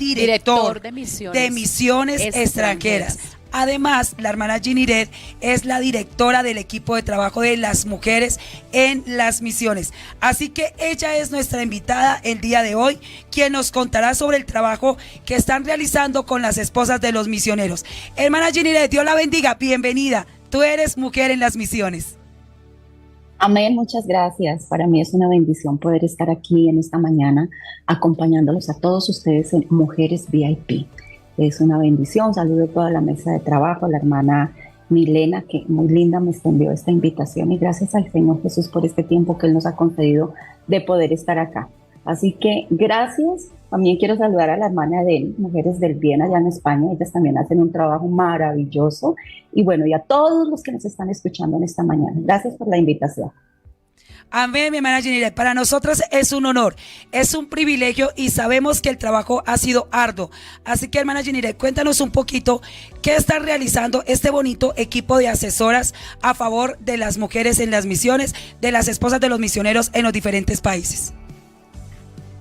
director de misiones extranjeras. Además, la hermana Giniret es la directora del equipo de trabajo de las mujeres en las misiones. Así que ella es nuestra invitada el día de hoy, quien nos contará sobre el trabajo que están realizando con las esposas de los misioneros. Hermana Giniret, Dios la bendiga, bienvenida. Tú eres mujer en las misiones. Amén, muchas gracias. Para mí es una bendición poder estar aquí en esta mañana acompañándolos a todos ustedes en Mujeres VIP. Es una bendición. Saludo a toda la mesa de trabajo, a la hermana Milena, que muy linda me extendió esta invitación, y gracias al Señor Jesús por este tiempo que Él nos ha concedido de poder estar acá. Así que gracias. También quiero saludar a la hermana de Mujeres del Bien allá en España. Ellas también hacen un trabajo maravilloso. Y bueno, y a todos los que nos están escuchando en esta mañana. Gracias por la invitación. Amén, mi hermana Giniret. Para nosotros es un honor, es un privilegio y sabemos que el trabajo ha sido arduo. Así que, hermana Giniret, cuéntanos un poquito qué está realizando este bonito equipo de asesoras a favor de las mujeres en las misiones, de las esposas de los misioneros en los diferentes países.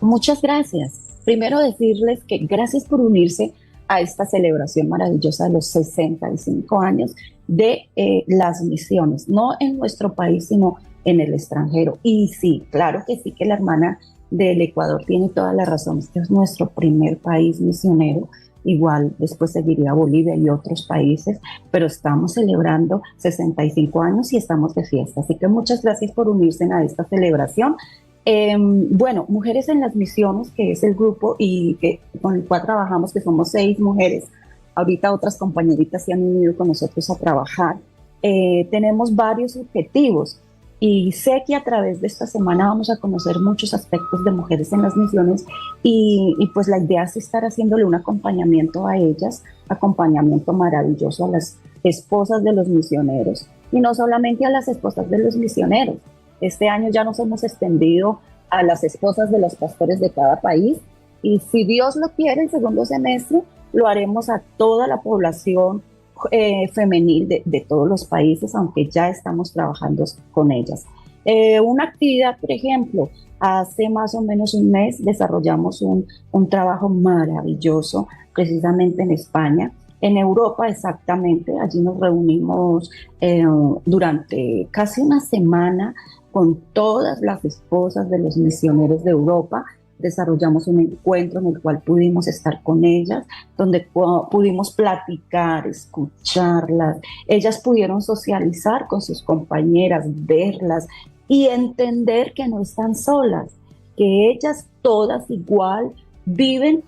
Muchas gracias. Primero decirles que gracias por unirse a esta celebración maravillosa de los 65 años de las misiones, no en nuestro país, sino en el extranjero. Y sí, claro que sí, que la hermana del Ecuador tiene toda la razón. Este es nuestro primer país misionero. Igual después seguiría Bolivia y otros países, pero estamos celebrando 65 años y estamos de fiesta. Así que muchas gracias por unirse a esta celebración. Bueno, Mujeres en las Misiones, que es el grupo con el cual trabajamos, que somos 6 mujeres. Ahorita otras compañeritas se han unido con nosotros a trabajar. Tenemos varios objetivos. Y sé que a través de esta semana vamos a conocer muchos aspectos de mujeres en las misiones y pues la idea es estar haciéndole un acompañamiento a ellas, acompañamiento maravilloso a las esposas de los misioneros y no solamente a las esposas de los misioneros. Este año ya nos hemos extendido a las esposas de los pastores de cada país y si Dios lo quiere, el segundo semestre lo haremos a toda la población femenil de todos los países, aunque ya estamos trabajando con ellas. Una actividad, por ejemplo, hace más o menos un mes desarrollamos un trabajo maravilloso precisamente en España, en Europa exactamente. Allí nos reunimos durante casi una semana con todas las esposas de los misioneros de Europa. Desarrollamos un encuentro en el cual pudimos estar con ellas, donde pudimos platicar, escucharlas. Ellas pudieron socializar con sus compañeras, verlas y entender que no están solas, que ellas todas igual viven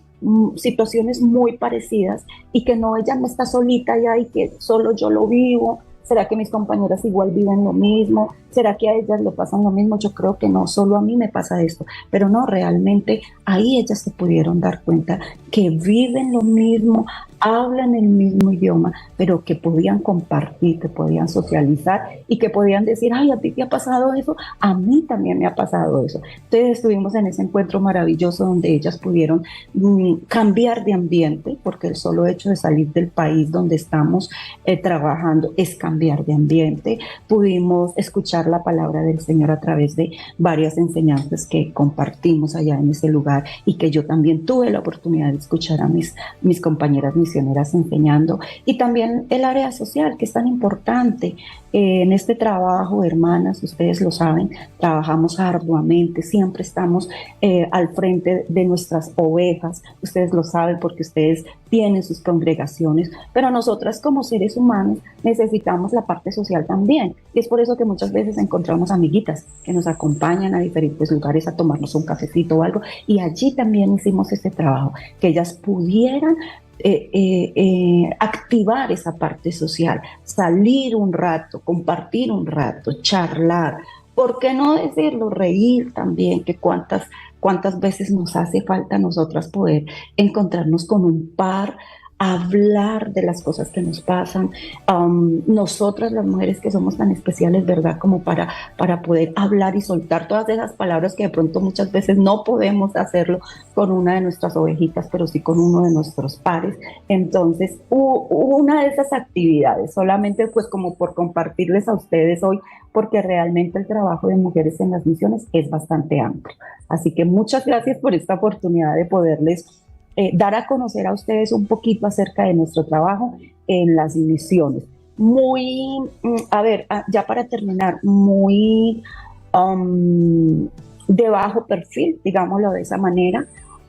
situaciones muy parecidas y que no, ella no está solita allá y que solo yo lo vivo. ¿Será que mis compañeras igual viven lo mismo? ¿Será que a ellas le pasan lo mismo? Yo creo que no, solo a mí me pasa esto. Pero no, realmente ahí ellas se pudieron dar cuenta que viven lo mismo, hablan el mismo idioma, pero que podían compartir, que podían socializar y que podían decir, ay, a ti te ha pasado eso, a mí también me ha pasado eso. Entonces estuvimos en ese encuentro maravilloso donde ellas pudieron cambiar de ambiente, porque el solo hecho de salir del país donde estamos trabajando es cambiar de ambiente. Pudimos escuchar la palabra del Señor a través de varias enseñanzas que compartimos allá en ese lugar y que yo también tuve la oportunidad de escuchar a mis compañeras misioneras enseñando, y también el área social, que es tan importante. En este trabajo, hermanas, ustedes lo saben, trabajamos arduamente, siempre estamos al frente de nuestras ovejas, ustedes lo saben porque ustedes tienen sus congregaciones, pero nosotras como seres humanos necesitamos la parte social también, y es por eso que muchas veces encontramos amiguitas que nos acompañan a diferentes lugares a tomarnos un cafecito o algo, y allí también hicimos este trabajo, que ellas pudieran activar esa parte social, salir un rato, compartir un rato, charlar, ¿por qué no decirlo? Reír también, que cuántas veces nos hace falta a nosotras poder encontrarnos con un par, hablar de las cosas que nos pasan, nosotras las mujeres que somos tan especiales, ¿verdad? Como para poder hablar y soltar todas esas palabras que de pronto muchas veces no podemos hacerlo con una de nuestras ovejitas, pero sí con uno de nuestros pares. Entonces, una de esas actividades, solamente pues como por compartirles a ustedes hoy, porque realmente el trabajo de Mujeres en las Misiones es bastante amplio. Así que muchas gracias por esta oportunidad de poderles dar a conocer a ustedes un poquito acerca de nuestro trabajo en las misiones. Muy, ya para terminar, muy de bajo perfil, digámoslo de esa manera.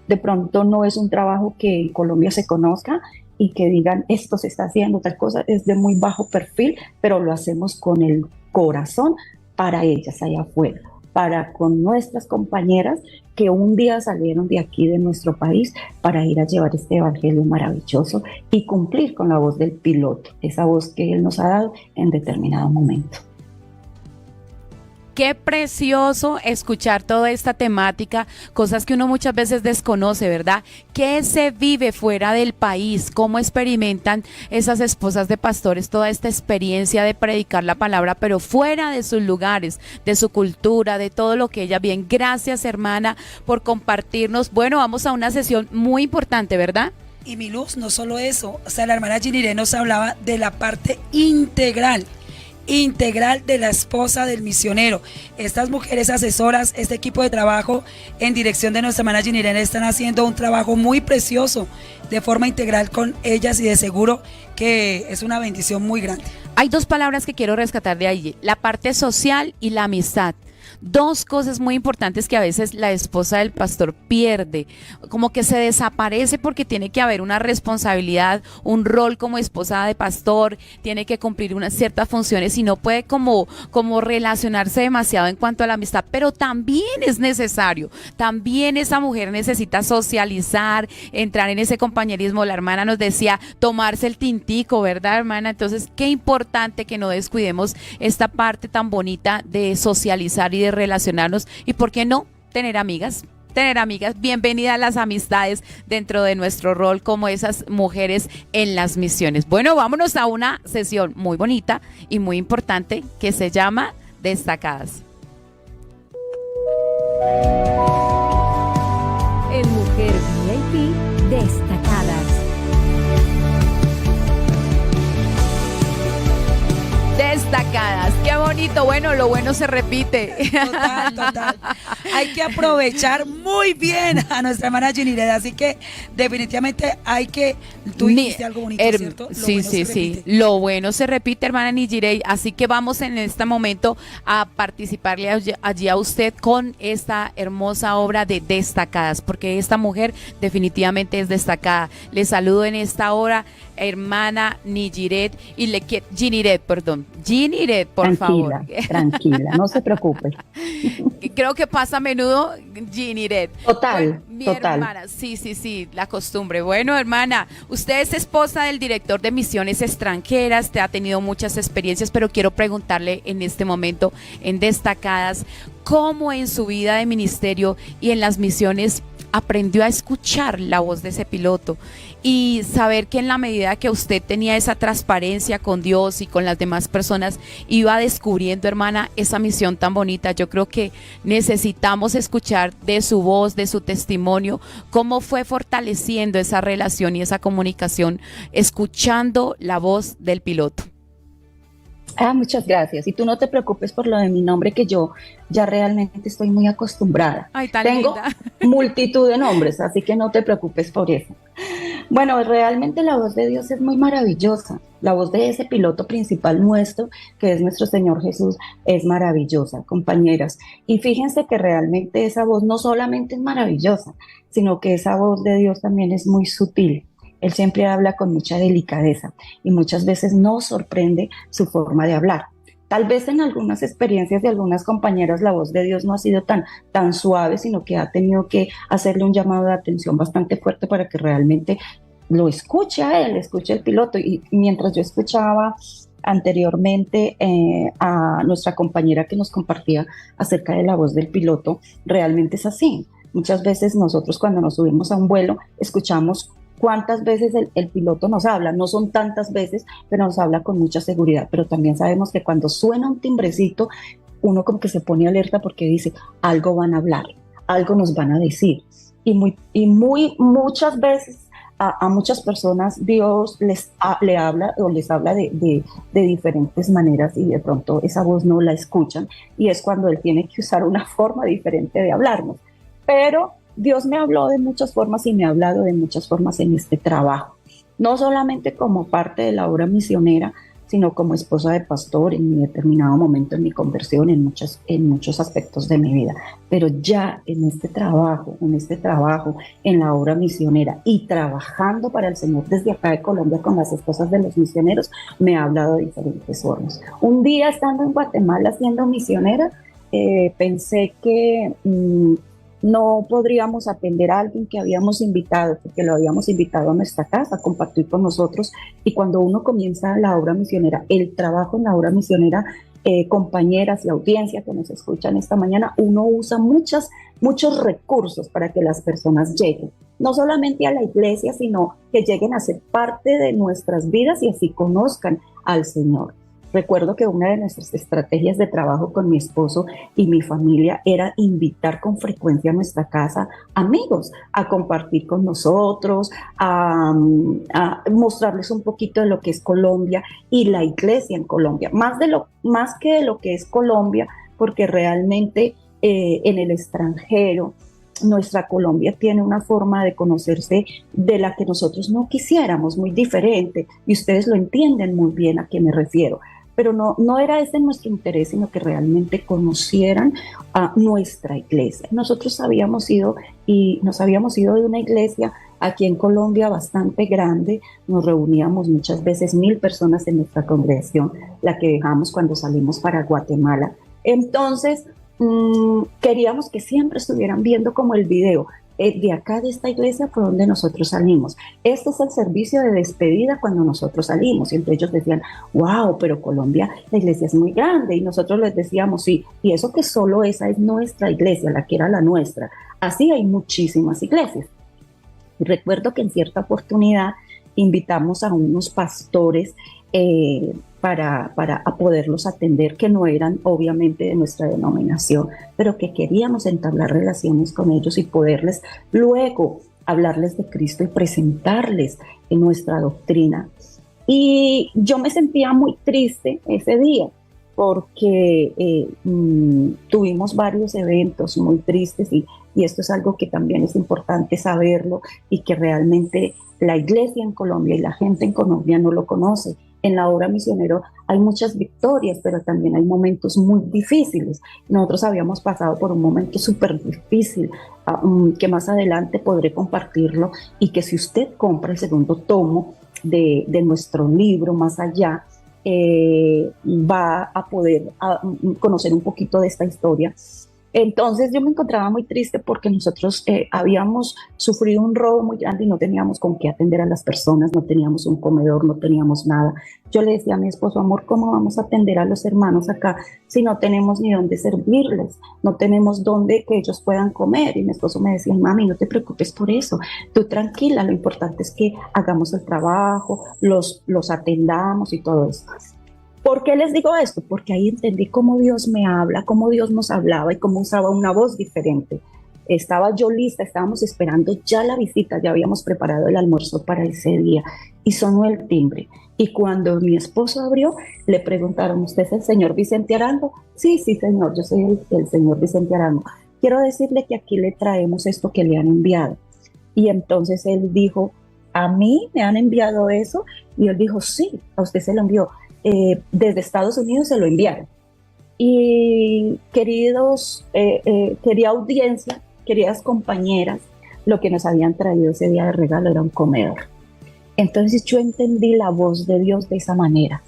De pronto no es un trabajo que en Colombia se conozca y que digan esto se está haciendo, tal cosa, es de muy bajo perfil, pero lo hacemos con el corazón para ellas allá afuera, para con nuestras compañeras que un día salieron de aquí, de nuestro país, para ir a llevar este evangelio maravilloso y cumplir con la voz del piloto, esa voz que Él nos ha dado en determinado momento. Qué precioso escuchar toda esta temática, cosas que uno muchas veces desconoce, ¿verdad? ¿Qué se vive fuera del país? ¿Cómo experimentan esas esposas de pastores toda esta experiencia de predicar la palabra, pero fuera de sus lugares, de su cultura, de todo lo que ellas ven? Gracias, hermana, por compartirnos. Bueno, vamos a una sesión muy importante, ¿verdad? Y mi luz, no solo eso, o sea, la hermana Giniré nos hablaba de la parte integral de la esposa del misionero. Estas mujeres asesoras, este equipo de trabajo en dirección de nuestra hermana Giniré están haciendo un trabajo muy precioso de forma integral con ellas y de seguro que es una bendición muy grande. Hay dos palabras que quiero rescatar de ahí, la parte social y la amistad. Dos cosas muy importantes que a veces la esposa del pastor pierde, como que se desaparece porque tiene que haber una responsabilidad, un rol como esposa de pastor, tiene que cumplir unas ciertas funciones y no puede como relacionarse demasiado en cuanto a la amistad, pero también es necesario, también esa mujer necesita socializar, entrar en ese compañerismo. La hermana nos decía tomarse el tintico, ¿verdad, hermana? Entonces, qué importante que no descuidemos esta parte tan bonita de socializar y de relacionarnos y por qué no tener amigas, bienvenidas a las amistades dentro de nuestro rol como esas mujeres en las misiones. Bueno, vámonos a una sesión muy bonita y muy importante que se llama Destacadas. En Mujer VIP, Destacadas. Destacadas, qué bonito. Bueno, lo bueno se repite. Total. Hay que aprovechar muy bien a nuestra hermana Giniré, así que definitivamente hay que... Tú dijiste algo bonito, ¿cierto? Sí. Lo bueno se repite, hermana Giniré, así que vamos en este momento a participarle allí a usted con esta hermosa obra de Destacadas, porque esta mujer definitivamente es destacada. Le saludo en esta hora, hermana Giniré, y Giniré, por favor. Tranquila, no se preocupe. Creo que pasa a menudo, Giniré. Total. Hermana, sí, la costumbre. Bueno, hermana, usted es esposa del director de misiones extranjeras, te ha tenido muchas experiencias, pero quiero preguntarle en este momento, en Destacadas, ¿cómo en su vida de ministerio y en las misiones aprendió a escuchar la voz de ese piloto y saber que en la medida que usted tenía esa transparencia con Dios y con las demás personas, iba descubriendo, hermana, esa misión tan bonita? Yo creo que necesitamos escuchar de su voz, de su testimonio, cómo fue fortaleciendo esa relación y esa comunicación, escuchando la voz del piloto. Muchas gracias. Y tú no te preocupes por lo de mi nombre, que yo ya realmente estoy muy acostumbrada. Ay, tan Tengo linda. multitud de nombres, así que no te preocupes por eso. Bueno, realmente la voz de Dios es muy maravillosa. La voz de ese piloto principal nuestro, que es nuestro Señor Jesús, es maravillosa, compañeras. Y fíjense que realmente esa voz no solamente es maravillosa, sino que esa voz de Dios también es muy sutil. Él siempre habla con mucha delicadeza y muchas veces nos sorprende su forma de hablar. Tal vez en algunas experiencias de algunas compañeras la voz de Dios no ha sido tan suave, sino que ha tenido que hacerle un llamado de atención bastante fuerte para que realmente lo escuche a él, escuche el piloto. Y mientras yo escuchaba anteriormente a nuestra compañera que nos compartía acerca de la voz del piloto, realmente es así. Muchas veces nosotros cuando nos subimos a un vuelo escuchamos cuántas veces el piloto nos habla. No son tantas veces, pero nos habla con mucha seguridad. Pero también sabemos que cuando suena un timbrecito, uno como que se pone alerta porque dice, algo van a hablar, algo nos van a decir. Y muchas veces a muchas personas Dios le habla o les habla de diferentes maneras y de pronto esa voz no la escuchan y es cuando Él tiene que usar una forma diferente de hablarnos. Pero Dios me habló de muchas formas y me ha hablado de muchas formas en este trabajo, no solamente como parte de la obra misionera, sino como esposa de pastor en mi determinado momento en mi conversión, en muchos aspectos de mi vida. Pero ya en este trabajo, en la obra misionera y trabajando para el Señor desde acá de Colombia con las esposas de los misioneros, me ha hablado de diferentes formas. Un día estando en Guatemala siendo misionera, pensé que no podríamos atender a alguien que habíamos invitado, porque lo habíamos invitado a nuestra casa a compartir con nosotros. Y cuando uno comienza la obra misionera, el trabajo en la obra misionera, compañeras y audiencia que nos escuchan esta mañana, uno usa muchos recursos para que las personas lleguen, no solamente a la iglesia, sino que lleguen a ser parte de nuestras vidas y así conozcan al Señor. Recuerdo que una de nuestras estrategias de trabajo con mi esposo y mi familia era invitar con frecuencia a nuestra casa amigos a compartir con nosotros, a mostrarles un poquito de lo que es Colombia y la iglesia en Colombia, más que de lo que es Colombia, porque realmente en el extranjero nuestra Colombia tiene una forma de conocerse de la que nosotros no quisiéramos, muy diferente, y ustedes lo entienden muy bien a qué me refiero. Pero no era ese nuestro interés, sino que realmente conocieran a nuestra iglesia. Nosotros habíamos ido de una iglesia aquí en Colombia bastante grande, nos reuníamos muchas veces 1,000 personas en nuestra congregación, la que dejamos cuando salimos para Guatemala. Entonces, queríamos que siempre estuvieran viendo como el video. De acá de esta iglesia fue donde nosotros salimos. Este es el servicio de despedida cuando nosotros salimos. Y entre ellos decían, wow, pero Colombia, la iglesia es muy grande. Y nosotros les decíamos, sí, y eso que solo esa es nuestra iglesia, la que era la nuestra. Así hay muchísimas iglesias. Y recuerdo que en cierta oportunidad invitamos a unos pastores para poderlos atender, que no eran obviamente de nuestra denominación, pero que queríamos entablar relaciones con ellos y poderles luego hablarles de Cristo y presentarles en nuestra doctrina. Y yo me sentía muy triste ese día porque tuvimos varios eventos muy tristes y esto es algo que también es importante saberlo y que realmente la iglesia en Colombia y la gente en Colombia no lo conoce. En la obra misionera hay muchas victorias, pero también hay momentos muy difíciles. Nosotros habíamos pasado por un momento súper difícil, que más adelante podré compartirlo, y que si usted compra el segundo tomo de nuestro libro, Más Allá, va a poder conocer un poquito de esta historia. Entonces yo me encontraba muy triste porque nosotros habíamos sufrido un robo muy grande y no teníamos con qué atender a las personas, no teníamos un comedor, no teníamos nada. Yo le decía a mi esposo, amor, ¿cómo vamos a atender a los hermanos acá si no tenemos ni dónde servirles? No tenemos dónde que ellos puedan comer. Y mi esposo me decía, mami, no te preocupes por eso, tú tranquila, lo importante es que hagamos el trabajo, los atendamos y todo eso. ¿Por qué les digo esto? Porque ahí entendí cómo Dios me habla, cómo Dios nos hablaba y cómo usaba una voz diferente. Estaba yo lista, estábamos esperando ya la visita, ya habíamos preparado el almuerzo para ese día y sonó el timbre. Y cuando mi esposo abrió, le preguntaron, ¿usted es el señor Vicente Arango? Sí, señor, yo soy el señor Vicente Arango. Quiero decirle que aquí le traemos esto que le han enviado. Y entonces él dijo, ¿a mí me han enviado eso? Y él dijo, sí, a usted se lo envió. Desde Estados Unidos se lo enviaron. Y querida audiencia, queridas compañeras, lo que nos habían traído ese día de regalo era un comedor. Entonces yo entendí la voz de Dios de esa manera.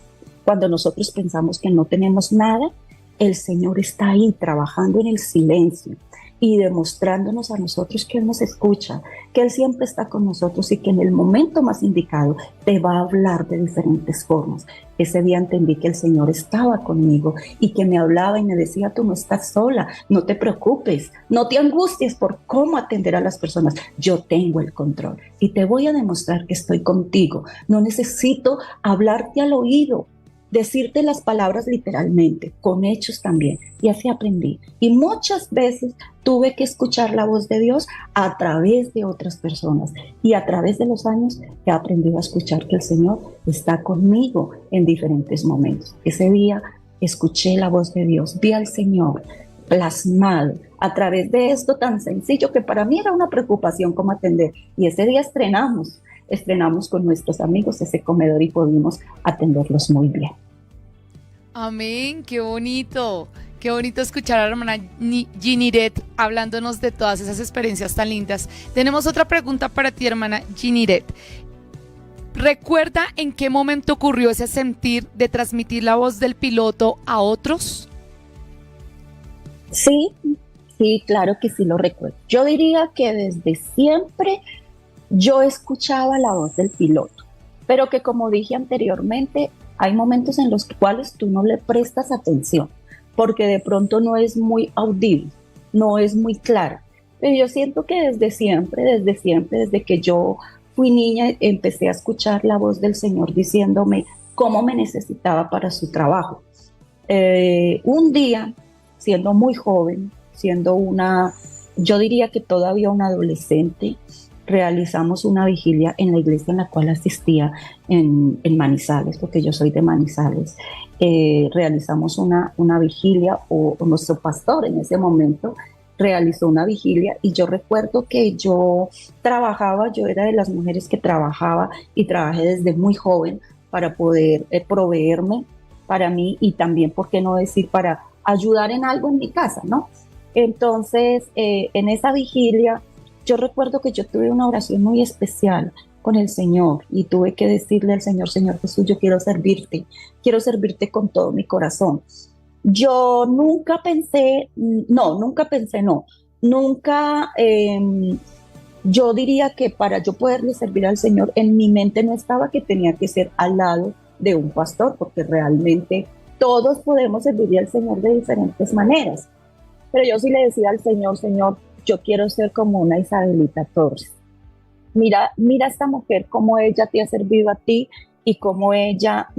Cuando nosotros pensamos que no tenemos nada, el Señor está ahí trabajando en el silencio y demostrándonos a nosotros que Él nos escucha, que Él siempre está con nosotros y que en el momento más indicado te va a hablar de diferentes formas. Ese día entendí que el Señor estaba conmigo y que me hablaba y me decía, tú no estás sola, no te preocupes, no te angusties por cómo atender a las personas. Yo tengo el control y te voy a demostrar que estoy contigo. No necesito hablarte al oído, decirte las palabras literalmente, con hechos también. Y así aprendí. Y muchas veces tuve que escuchar la voz de Dios a través de otras personas. Y a través de los años he aprendido a escuchar que el Señor está conmigo en diferentes momentos. Ese día escuché la voz de Dios, vi al Señor plasmado a través de esto tan sencillo que para mí era una preocupación como atender. Y ese día estrenamos con nuestros amigos ese comedor y pudimos atenderlos muy bien. Amén, qué bonito. Qué bonito escuchar a la hermana Giniret hablándonos de todas esas experiencias tan lindas. Tenemos otra pregunta para ti, hermana Giniret. ¿Recuerda en qué momento ocurrió ese sentir de transmitir la voz del piloto a otros? Sí, sí, claro que sí lo recuerdo. Yo diría que desde siempre yo escuchaba la voz del piloto, pero que como dije anteriormente, hay momentos en los cuales tú no le prestas atención, porque de pronto no es muy audible, no es muy clara. Pero yo siento que desde que yo fui niña, empecé a escuchar la voz del Señor diciéndome cómo me necesitaba para su trabajo. Un día, siendo muy joven, yo diría que todavía una adolescente, realizamos una vigilia en la iglesia en la cual asistía en Manizales, porque yo soy de Manizales. Realizamos una vigilia, o nuestro pastor en ese momento realizó una vigilia, y yo recuerdo que yo era de las mujeres que trabajaba y trabajé desde muy joven para poder proveerme para mí y también, ¿por qué no decir, para ayudar en algo en mi casa, ¿no? Entonces, en esa vigilia, yo recuerdo que yo tuve una oración muy especial con el Señor y tuve que decirle al Señor: Señor Jesús, yo quiero servirte con todo mi corazón. Yo nunca pensé, yo diría que para yo poderle servir al Señor, en mi mente no estaba que tenía que ser al lado de un pastor, porque realmente todos podemos servirle al Señor de diferentes maneras. Pero yo sí le decía al Señor: Señor, yo quiero ser como una Isabelita Torres. Mira esta mujer, cómo ella te ha servido a ti y cómo ella,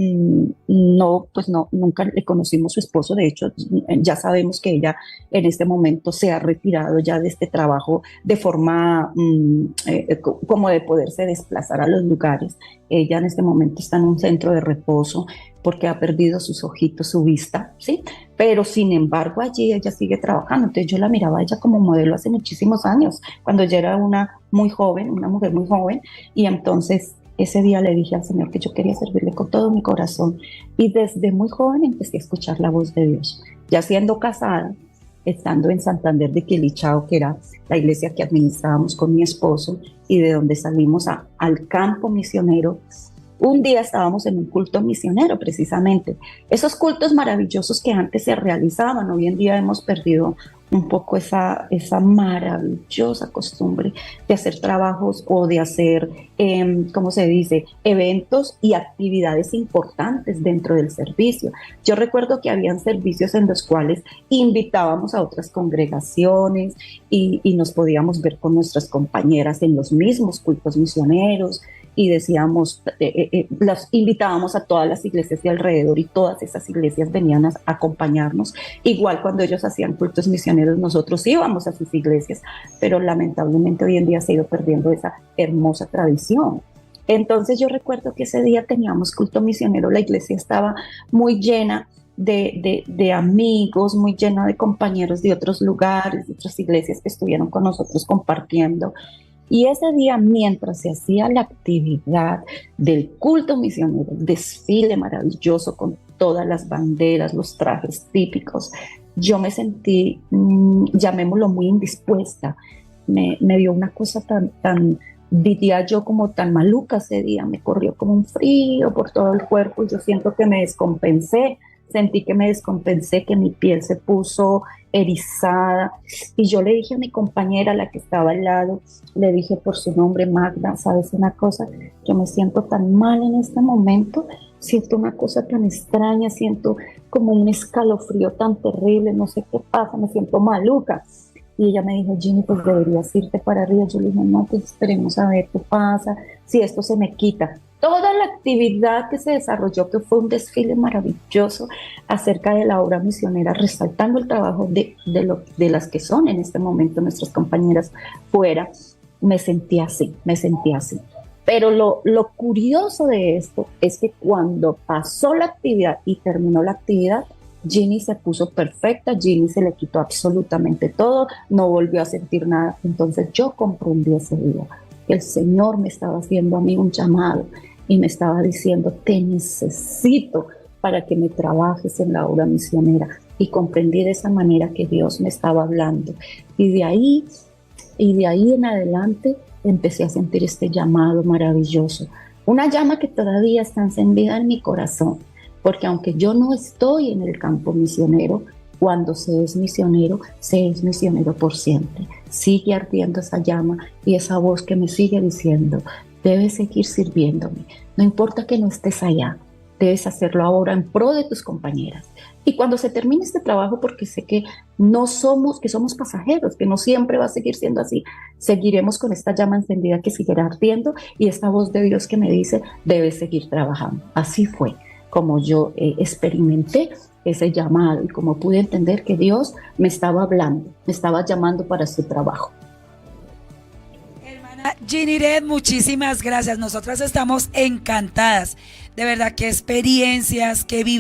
nunca le conocimos su esposo. De hecho, ya sabemos que ella en este momento se ha retirado ya de este trabajo de forma como de poderse desplazar a los lugares. Ella en este momento está en un centro de reposo porque ha perdido sus ojitos, su vista, ¿sí? Pero sin embargo allí ella sigue trabajando. Entonces yo la miraba a ella como modelo hace muchísimos años, cuando ella era una mujer muy joven, y entonces ese día le dije al Señor que yo quería servirle con todo mi corazón, y desde muy joven empecé a escuchar la voz de Dios. Ya siendo casada, estando en Santander de Quilichao, que era la iglesia que administrábamos con mi esposo y de donde salimos al campo misionero, un día estábamos en un culto misionero precisamente. Esos cultos maravillosos que antes se realizaban, hoy en día hemos perdido un poco esa maravillosa costumbre de hacer trabajos o de hacer, ¿cómo se dice?, eventos y actividades importantes dentro del servicio. Yo recuerdo que habían servicios en los cuales invitábamos a otras congregaciones y nos podíamos ver con nuestras compañeras en los mismos cultos misioneros, y decíamos, las invitábamos a todas las iglesias de alrededor y todas esas iglesias venían a acompañarnos. Igual cuando ellos hacían cultos misioneros, nosotros íbamos a sus iglesias, pero lamentablemente hoy en día se ha ido perdiendo esa hermosa tradición. Entonces yo recuerdo que ese día teníamos culto misionero, la iglesia estaba muy llena de amigos, muy llena de compañeros de otros lugares, de otras iglesias que estuvieron con nosotros compartiendo. Y ese día, mientras se hacía la actividad del culto misionero, el desfile maravilloso con todas las banderas, los trajes típicos, yo me sentí, llamémoslo, muy indispuesta. Me dio una cosa diría yo, como tan maluca ese día. Me corrió como un frío por todo el cuerpo y yo siento que me descompensé. Sentí que me descompensé, que mi piel se puso erizada, y yo le dije a mi compañera, la que estaba al lado, le dije por su nombre: Magda, ¿sabes una cosa? Yo me siento tan mal en este momento, siento una cosa tan extraña, siento como un escalofrío tan terrible, no sé qué pasa, me siento maluca. Y ella me dijo: Gini, pues deberías irte para arriba. Yo le dije: no, pues esperemos a ver qué pasa, si esto se me quita. Toda la actividad que se desarrolló, que fue un desfile maravilloso acerca de la obra misionera, resaltando el trabajo de las que son en este momento nuestras compañeras fuera, me sentí así. Pero lo curioso de esto es que cuando pasó la actividad y terminó la actividad, Ginny se puso perfecta, Ginny se le quitó absolutamente todo, no volvió a sentir nada. Entonces yo comprendí ese día que el Señor me estaba haciendo a mí un llamado y me estaba diciendo, te necesito para que me trabajes en la obra misionera. Y comprendí de esa manera que Dios me estaba hablando. Y de ahí en adelante empecé a sentir este llamado maravilloso. Una llama que todavía está encendida en mi corazón, porque aunque yo no estoy en el campo misionero, cuando se es misionero por siempre. Sigue ardiendo esa llama y esa voz que me sigue diciendo, debes seguir sirviéndome. No importa que no estés allá, debes hacerlo ahora en pro de tus compañeras. Y cuando se termine este trabajo, porque sé que somos pasajeros, que no siempre va a seguir siendo así, seguiremos con esta llama encendida que seguirá ardiendo y esta voz de Dios que me dice, debes seguir trabajando. Así fue como yo experimenté ese llamado y como pude entender que Dios me estaba hablando, me estaba llamando para su trabajo. Hermana Giniret, muchísimas gracias. Nosotras estamos encantadas. De verdad, qué experiencias, qué vivencias.